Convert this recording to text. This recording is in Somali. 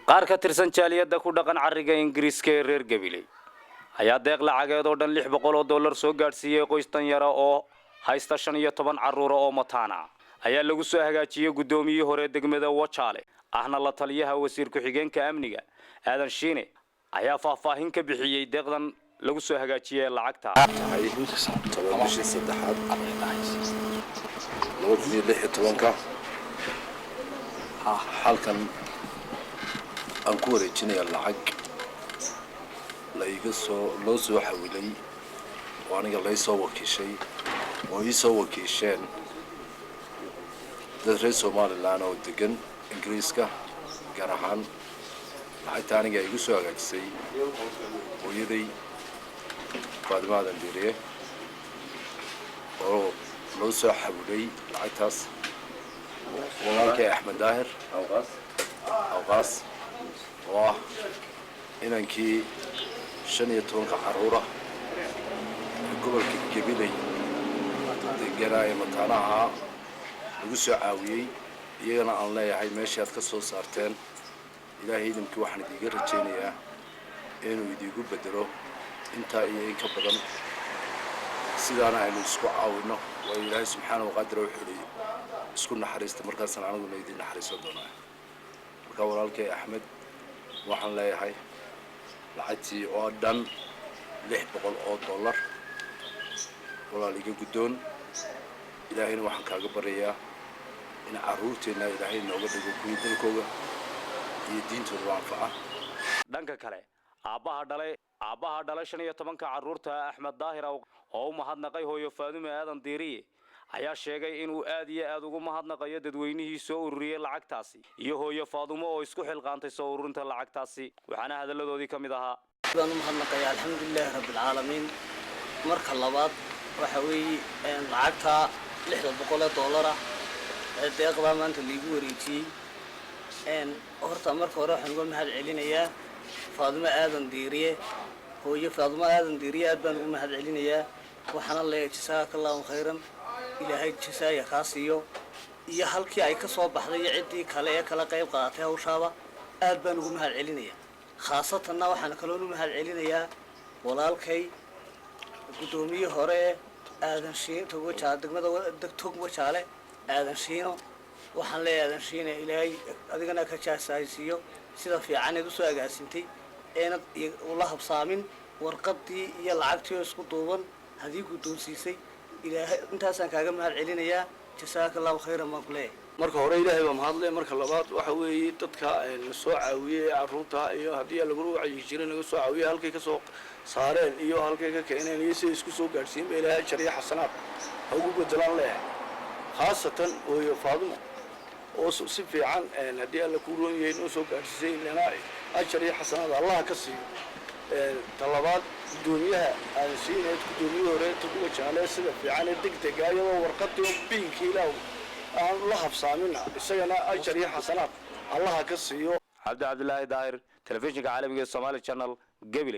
qaar ka tirsan jaaliyadda ku dhaqan cariga Ingiriiska ee reer Gabiley ayaa deeq lacageed oo dhan $600 soo gaarsiiyay qoys danyara oo haysta 15 carruur oo mataana ayaa lagu soo hagaajiyay gudoomiyihii hore degmada Wajaale ahna la taliyaha wasiir ku-xigeenka amniga aadan shiine ayaa faahfaahin ka bixiyay deeqdan lagu soo hagaajiyay lacagta halkan aan ku wareejinaya lacag loo soo xawilay oo aniga la soo wakiishay oo ii soo wakiisheen dad reer Somaliland oo degan Ingiriiska gaar ahaan lacagta aniga igu soo hagaajisay hooyaday Faadimada Ndiiriye oo loo soo xawilay lacagtaas walaalkay Axmed Daahir awqaas oo inankii 15 carruur ah gobolka Gabiley deegaanaya mataanaha lagu soo caawiyay iyagana aan leeyahay meesha aad ka soo saarteen ilaahay idinka waxaan idiga rajaynayaa inuu idigu bedelo inta iyo in ka badan sidaana aynu isku caawino waa ilaahay subxaanahu wa qadara wuxuu leeyahay isku naxariista markaas anaguna idin naxariiso doonaa marka walaalkay Axmed waxaan leeyahay lacagtii oo dhan $600 walaaliga gudoon ilaahayna waxaan kaaga baryayaa in carruurteena ilaahay nooga dhigo kuwii dalkooda iyo diintooda anfaca dhanka kale aabaha dhalay 15 carruurta Axmed Daahir oo u mahadnaqay hooyo Faadimo Aadan Diiriye ayaa sheegay inuu aad iyo aad ugu mahadnaqayo dadweynihii soo ururiyay lacagtaasi iyo hooyo Faadimo oo isku xilqaantay soo ururinta lacagtaasi waxaana hadaladoodii kamid ahaa baan u mahadnaqay alxamdulillaah rabbil caalamiin marka labaad waxa weeye lacagta $600 ee deeqda maanta liigu wareejiyay horta marka hore waxaan uga mahad celinayaa Faadimo Aadan Diiriye hooyo Faadimo Aadan Diiriye aad baan ugu mahad celinayaa waxaana leeyahay jazakallahu khayran ilaahay jisaaya kaasiyo iyo halkii ay ka soo baxday cidii kale ee kala qayb qaadatay hawshaaba aad baan ugu mahad celinayaa khaasatan waxaan kaloo ugu mahad celinayaa walaalkay gudoomiye hore aadan shiin degmada Wajaale aadan shiino waxaan leeyahay aadan shiine ilaahay adigana ka jaasaysiyo sida fiican ee u soo agaasintay eenad ula habsaamin warqadii iyo lacagtii isku duuban hadii gudoonsiisay ilaahay intaasaan kaaga mahad celinayaa jazakallahu khayran ma kulay marka hore ilaahay baa mahadlay marka labaad waxa weeye dadka soo caawiyay carruurta iyo hadii lagu wacyi jiray laga soo caawiyay halkay ka soo saareen iyo halkay ka keeneen iyo si isku soo gaarsiin ilaahay shariix xasanaad ugu bedelan leeyahay khaasatan oo Faadimo oo si fiican hadii la ku roonayay inuu soo gaarsiisay lana shariix xasanaad Allah ka siiyo talabaad gudoomiyaha aan siinay gudoomiyaha hore Wajaale sida fiican degdeg ah iyo warqadii biinki ilaaw aan la habsaamina isagana ajir iyo xasanaad Allah ka siiyo Cabdi Abdullaahi Daahir telefishinka caalamiga Somali Channel Gabiley